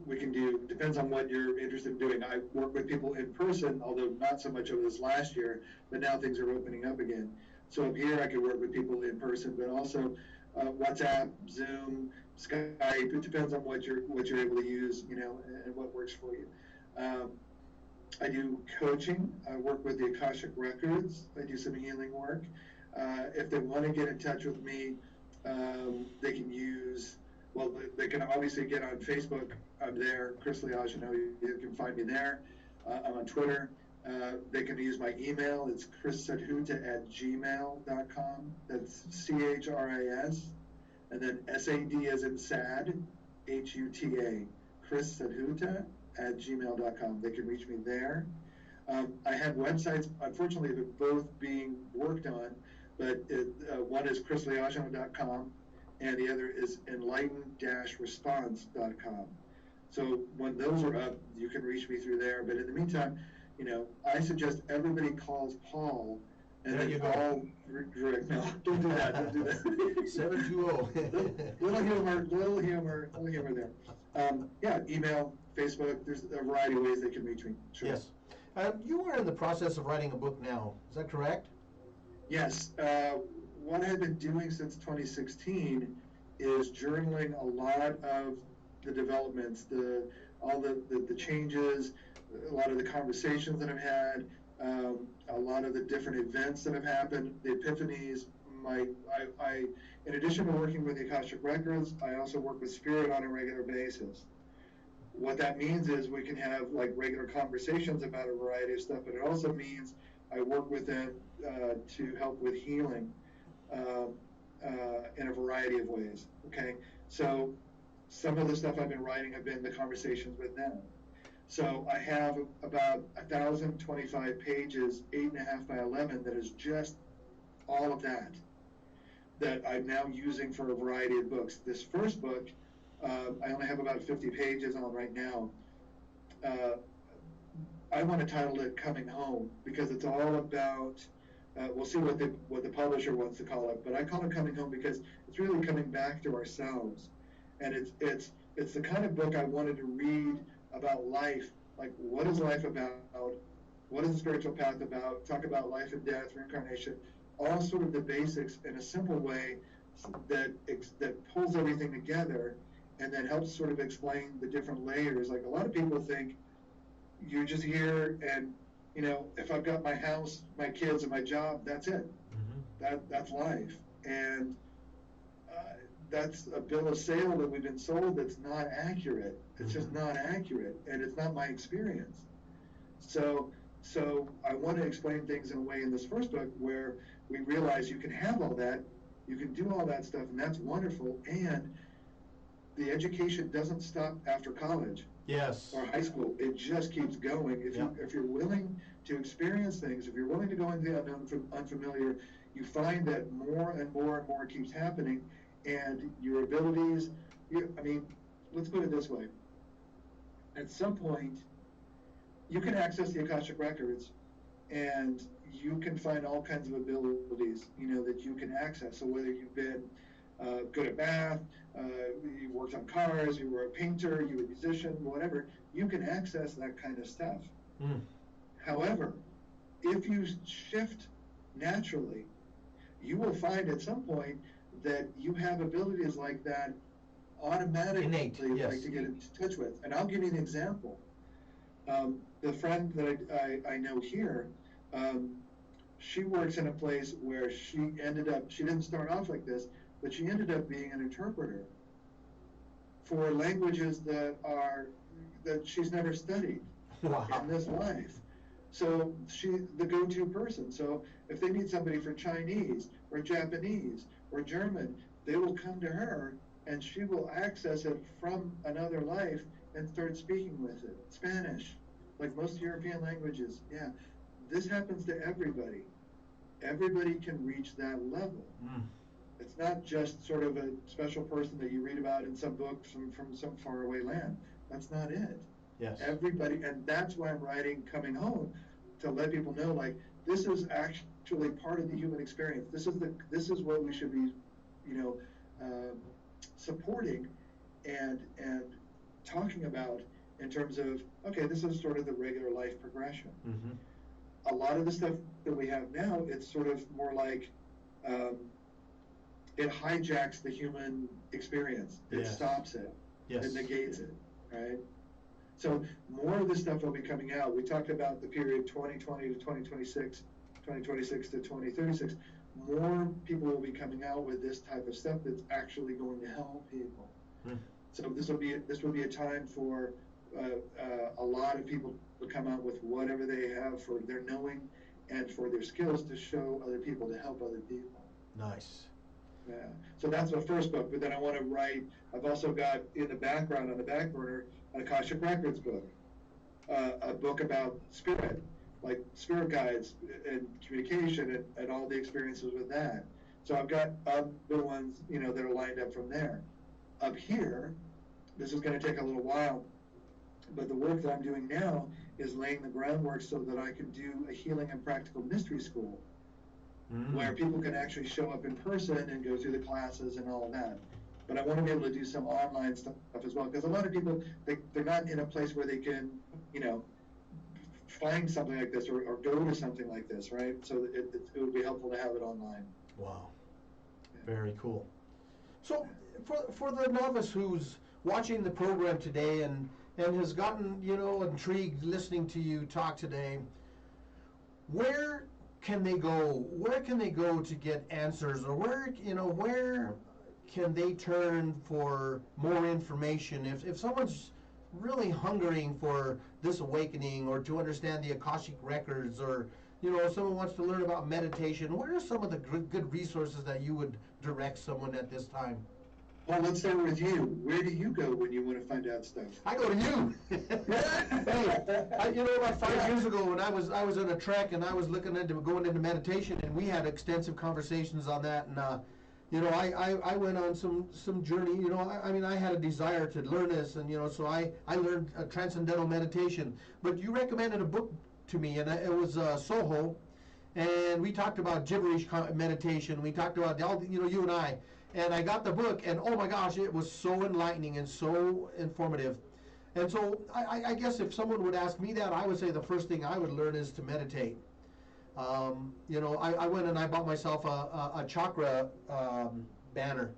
we can do, depends on what you're interested in doing. I work with people in person, although not so much over this last year, but now things are opening up again. So here I can work with people in person, but also WhatsApp, Zoom, Skype. It depends on what you're able to use, and what works for you. I do coaching. I work with the Akashic Records. I do some healing work. If they want to get in touch with me, they can they can obviously get on Facebook. I'm there, Chris Liagiano. You can find me there. I'm on Twitter. They can use my email. It's chrissadhuta@gmail.com. That's CHRIS, and then SAD as in sad, HUTA. chrissadhuta@gmail.com. They can reach me there. I have websites. Unfortunately, they're both being worked on, but one is chrisliagiano.com. and the other is enlightened-response.com. So when those are up, you can reach me through there. But in the meantime, I suggest everybody calls Paul, and then Paul direct. No, don't do that. Don't do that. 720. little humor there. Email, Facebook. There's a variety of ways they can reach me. Sure. Yes. You are in the process of writing a book now. Is that correct? Yes. What I've been doing since 2016 is journaling a lot of the developments, all the changes, a lot of the conversations that I've had, a lot of the different events that have happened, the epiphanies. I in addition to working with the Akashic Records, I also work with Spirit on a regular basis. What that means is we can have like regular conversations about a variety of stuff, but it also means I work with them to help with healing in a variety of ways. Okay, so some of the stuff I've been writing have been the conversations with them. So I have about 1,025 pages, 8.5 by 11, that is just all of that I'm now using for a variety of books. This first book, I only have about 50 pages on right now. I want to title it "Coming Home" because it's all about. We'll see what the publisher wants to call it, but I call it "Coming Home" because it's really coming back to ourselves, and it's the kind of book I wanted to read about life. Like, what is life about? What is the spiritual path about? Talk about life and death, reincarnation, all sort of the basics in a simple way that pulls everything together and then helps sort of explain the different layers. Like, a lot of people think you're just here and, you know, if I've got my house, my kids, and my job, that's it. Mm-hmm. That's life. And that's a bill of sale that we've been sold that's not accurate. It's just not accurate, and it's not my experience. So I want to explain things in a way in this first book where we realize you can have all that, you can do all that stuff, and that's wonderful, and the education doesn't stop after college. Yes. Or high school. It just keeps going. If you're willing to experience things, if you're willing to go into the unfamiliar, you find that more and more and more keeps happening, and your abilities, I mean, let's put it this way. At some point, you can access the Akashic Records, and you can find all kinds of abilities, you know, that you can access. So whether you've been good at math, you worked on cars, you were a painter, you were a musician, whatever, you can access that kind of stuff. Mm. However, if you shift naturally, you will find at some point that you have abilities like that automatically. Innate, yes. Like to get in touch with. And I'll give you an example. The friend that I know here, she works in a place where she didn't start off like this, but she ended up being an interpreter for languages that she's never studied. Wow. In this life. So she's the go-to person. So if they need somebody for Chinese or Japanese or German, they will come to her and she will access it from another life and start speaking with it. Spanish, like most European languages. Yeah, this happens to everybody. Everybody can reach that level. Mm. It's not just sort of a special person that you read about in some book from some faraway land. That's not it. Yes. Everybody, and that's why I'm writing Coming Home, to let people know, like, this is actually part of the human experience. This is what we should be, you know, supporting and talking about in terms of, okay, this is sort of the regular life progression. Mm-hmm. A lot of the stuff that we have now, it's sort of more like it hijacks the human experience. It stops it. Yes. It negates it, right? So more of this stuff will be coming out. We talked about the period 2020 to 2026, 2026 to 2036. More people will be coming out with this type of stuff that's actually going to help people. Hmm. So this will be a time for a lot of people to come out with whatever they have for their knowing and for their skills to show other people, to help other people. Nice. Yeah. So that's the first book. But then I want to write. I've also got in the background, on the back burner, an Akashic Records book, a book about spirit, like spirit guides and communication and all the experiences with that. So I've got other ones, you know, that are lined up from there. Up here, this is going to take a little while, but the work that I'm doing now is laying the groundwork so that I can do a healing and practical mystery school, where people can actually show up in person and go through the classes and all of that. But I want to be able to do some online stuff as well, because a lot of people, they're not in a place where they can, you know, find something like this or go to something like this, right? So it would be helpful to have it online. Wow. Yeah. Very cool. So for the novice who's watching the program today and has gotten, intrigued listening to you talk today, where can they go? Where can they go to get answers, or where can they turn for more information? If someone's really hungering for this awakening, or to understand the Akashic records, or someone wants to learn about meditation, what are some of the good resources that you would direct someone at this time? Well, let's start with you. Where do you go when you want to find out stuff? I go to you. Hey, about 5 years ago, when I was on a trek and I was looking into going into meditation, and we had extensive conversations on that, and I went on some journey. I had a desire to learn this, and so I learned transcendental meditation. But you recommended a book to me, and it was Soho, and we talked about gibberish meditation. We talked about you and I. And I got the book, and oh my gosh, it was so enlightening and so informative. And so I guess if someone would ask me that, I would say the first thing I would learn is to meditate. I went and I bought myself a chakra banner,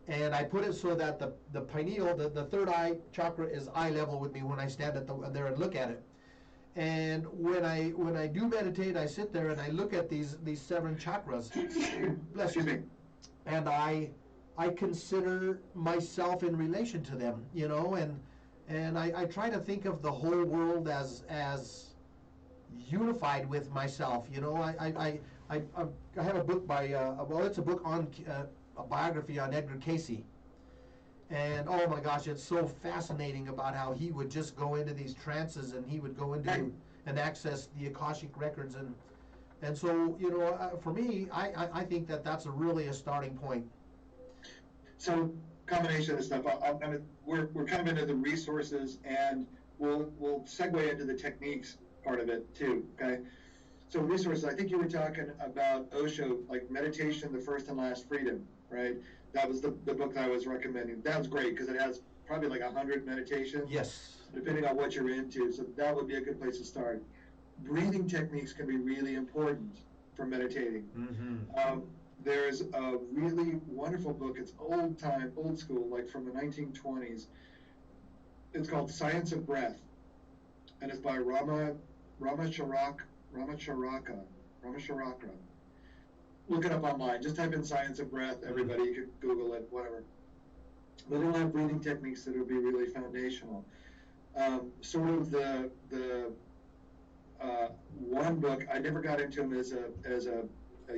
and I put it so that the pineal, the third eye chakra, is eye level with me when I stand there and look at it. And when I do meditate, I sit there and I look at these 7 chakras. Bless you. And I consider myself in relation to them, and I try to think of the whole world as unified with myself. I have a book by it's a book on a biography on Edgar Cayce, and oh my gosh, it's so fascinating about how he would just go into these trances, and he would go into and access the Akashic records, and so, for me, I think that's really a starting point. So, combination of stuff. We're kind of into the resources, and we'll segue into the techniques part of it too. Okay. So resources. I think you were talking about Osho, like Meditation, the First and Last Freedom, right? That was the book that I was recommending. That was great because it has probably like 100 meditations. Yes. Depending on what you're into, so that would be a good place to start. Breathing techniques can be really important for meditating. Mm-hmm. There's a really wonderful book. It's old school, like from the 1920s. It's called Science of Breath, and it's by Ramacharaka. Look it up online. Just type in Science of Breath. Everybody, you can Google it, whatever. But it'll have breathing techniques that will be really foundational. Sort of the one book, I never got into him as a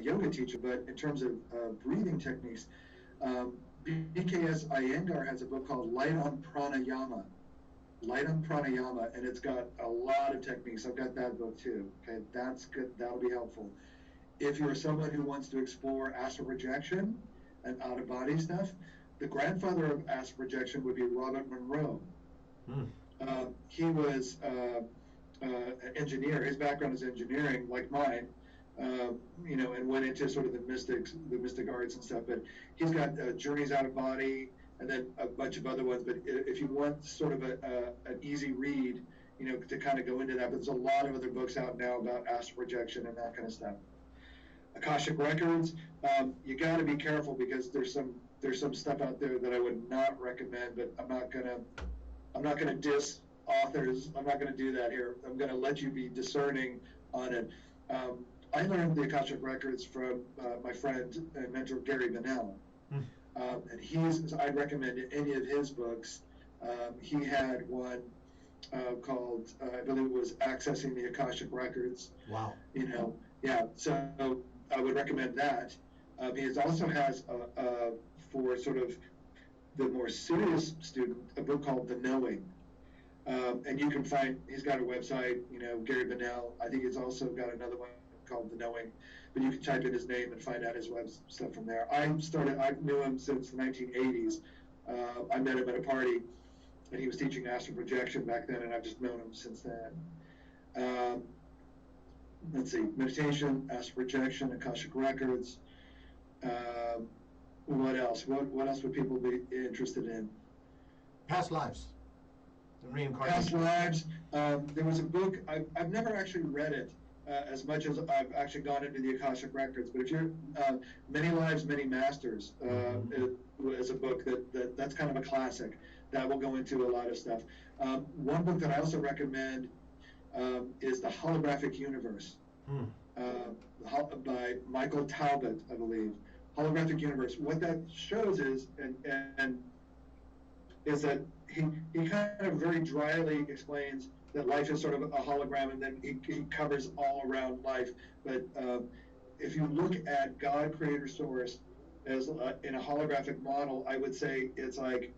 yoga teacher, but in terms of breathing techniques, BKS Iyengar has a book called Light on Pranayama, and it's got a lot of techniques. I've got that book too. Okay, that's good. That'll be helpful. If you're someone who wants to explore astral projection and out-of-body stuff, the grandfather of astral projection would be Robert Monroe. He was an engineer. His background is engineering, like mine, and went into sort of the mystic arts and stuff. But he's got Journeys Out of Body, and then a bunch of other ones. But if you want sort of an easy read, to kind of go into that, but there's a lot of other books out now about astral projection and that kind of stuff. Akashic records, you got to be careful because there's some stuff out there that I would not recommend. But I'm not gonna diss authors. I'm not gonna do that here. I'm gonna let you be discerning on it. I learned the Akashic records from my friend and mentor Gary Bennell, and I'd recommend any of his books. He had one called I believe it was Accessing the Akashic Records. Wow. So I would recommend that. He also has for sort of the more serious student a book called The Knowing. And you can find, he's got a website, Gary Bennell. I think he's also got another one called The Knowing, but you can type in his name and find out his web stuff from there. I knew him since the 1980s. I met him at a party, and he was teaching astral projection back then, and I've just known him since then. Let's see, meditation, astral projection, Akashic records. What else? What else would people be interested in? Past lives. Reincarnation. Past lives. There was a book, I've never actually read it as much as I've actually gone into the Akashic records, but if you're Many Lives, Many Masters is a book that's kind of a classic. that will go into a lot of stuff. One book that I also recommend is The Holographic Universe by Michael Talbot, I believe. Holographic Universe. What that shows is, and is that he kind of very dryly explains that life is sort of a hologram, and then he covers all around life. But if you look at God, Creator, Source as in a holographic model, I would say it's like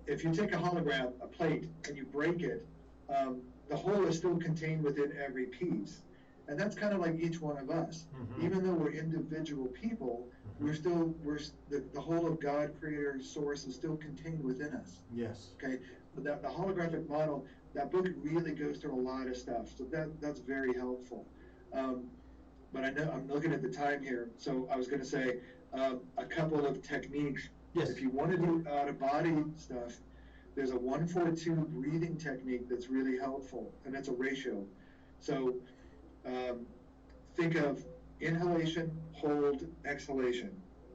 if you take a hologram, a plate, and you break it, the whole is still contained within every piece. And that's kind of like each one of us. Mm-hmm. Even though we're individual people, the whole of God, Creator, Source is still contained within us. Yes. Okay. But the holographic model, that book really goes through a lot of stuff. So that's very helpful. But I know I'm looking at the time here, so I was going to say a couple of techniques. Yes. If you want to do out-of-body stuff, there's a 1-4-2 breathing technique that's really helpful, and it's a ratio. So think of inhalation, hold, exhalation,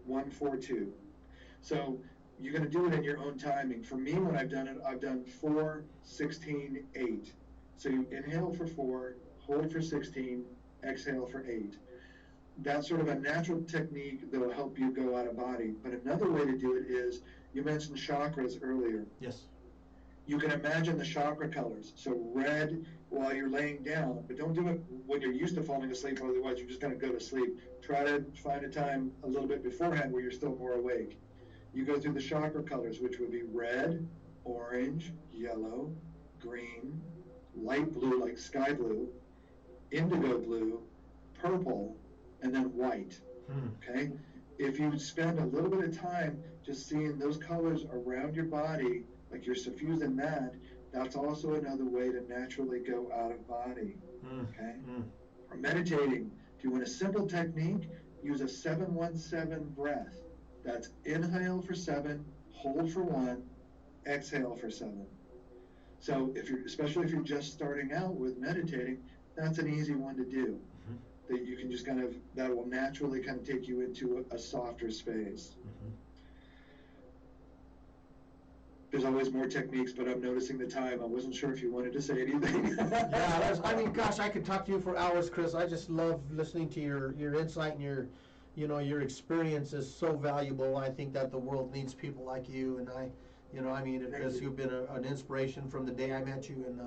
1-4-2. So you're going to do it in your own timing. For me, when I've done it, I've done 4, 16, 8. So you inhale for 4, hold for 16, exhale for 8. That's sort of a natural technique that will help you go out of body. But another way to do it is, you mentioned chakras earlier. Yes. You can imagine the chakra colors. So red while you're laying down, but don't do it when you're used to falling asleep, otherwise you're just going to go to sleep. Try to find a time a little bit beforehand where you're still more awake. You go through the chakra colors, which would be red, orange, yellow, green, light blue like sky blue, indigo blue, purple, and then white. Okay? If you spend a little bit of time just seeing those colors around your body, like you're suffusing that, that's also another way to naturally go out of body. Okay? Or meditating. If you want a simple technique, use a 7-1-7 breath. That's inhale for 7, hold for 1, exhale for 7. So especially if you're just starting out with meditating, that's an easy one to do. That you can just that will naturally kind of take you into a softer space. There's always more techniques, but I'm noticing the time. I wasn't sure if you wanted to say anything. Yeah, gosh, I could talk to you for hours, Chris. I just love listening to your insight, and your experience is so valuable. I think that the world needs people like you, and Chris, you've been an inspiration from the day I met you, and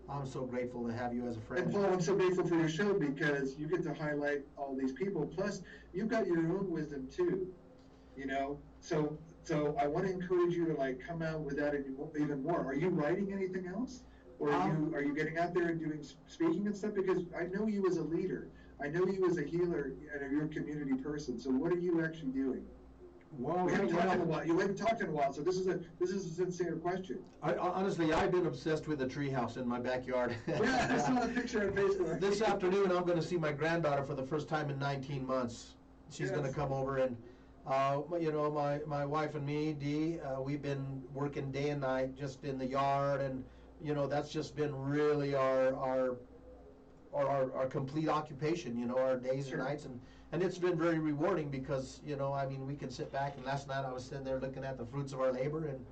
I'm so grateful to have you as a friend. And Paul, I'm so grateful for your show because you get to highlight all these people. Plus, you've got your own wisdom too, So I want to encourage you to come out with that even more. Are you writing anything else, or are you getting out there and doing speaking and stuff? Because I know you as a leader, I know you as a healer, and you're a community person. So what are you actually doing? Well, we haven't talked in a while. You haven't talked in a while, so this is a sincere question. Honestly, I've been obsessed with the treehouse in my backyard. Yeah, I saw a picture on Facebook. This afternoon, I'm going to see my granddaughter for the first time in 19 months. She's going to come over, and my wife and me, Dee, we've been working day and night just in the yard, and that's just been really our complete occupation. Our days and nights, and it's been very rewarding because we can sit back, and last night I was sitting there looking at the fruits of our labor, and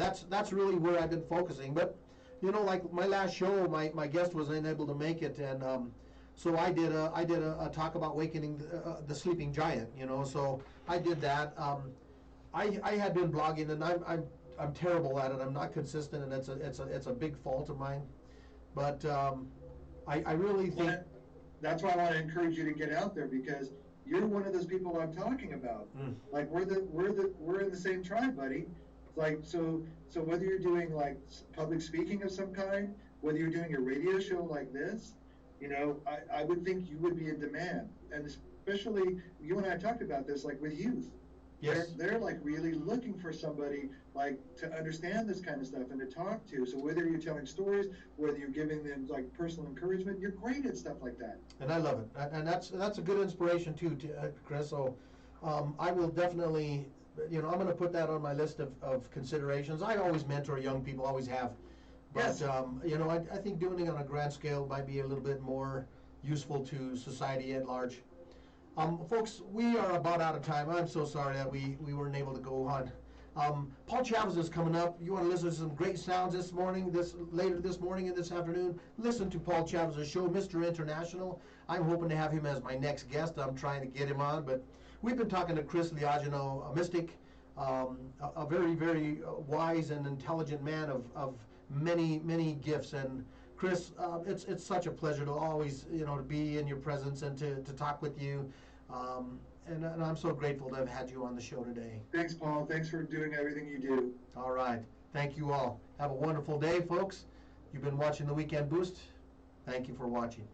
that's really where I've been focusing. But like my last show, my guest was unable to make it, and so I did a talk about awakening the sleeping giant. So I did that. I had been blogging, and I'm terrible at it. I'm not consistent, and it's a big fault of mine. But I really think that's why I want to encourage you to get out there, because you're one of those people I'm talking about. Like we're in the same tribe, buddy. Like so whether you're doing public speaking of some kind, whether you're doing a radio show like this, I would think you would be in demand, and especially you and I talked about this, with youth. Yes. They're really looking for somebody to understand this kind of stuff and to talk to. So whether you're telling stories, whether you're giving them personal encouragement, you're great at stuff like that. And I love it, and that's a good inspiration too, Chris. So I will definitely, I'm going to put that on my list of considerations. I always mentor young people, always have. But, yes. I think doing it on a grand scale might be a little bit more useful to society at large. Folks, we are about out of time. I'm so sorry that we weren't able to go on. Paul Chavez is coming up. You want to listen to some great sounds this morning, later this morning and this afternoon? Listen to Paul Chavez's show, Mr. International. I'm hoping to have him as my next guest. I'm trying to get him on, but we've been talking to Chris Liagino, a mystic, a very, very wise and intelligent man of many, many gifts. And Chris, it's such a pleasure to always, to be in your presence and to talk with you. And I'm so grateful to have had you on the show today. Thanks, Paul. Thanks for doing everything you do. All right. Thank you all. Have a wonderful day, folks. You've been watching the Weekend Boost. Thank you for watching.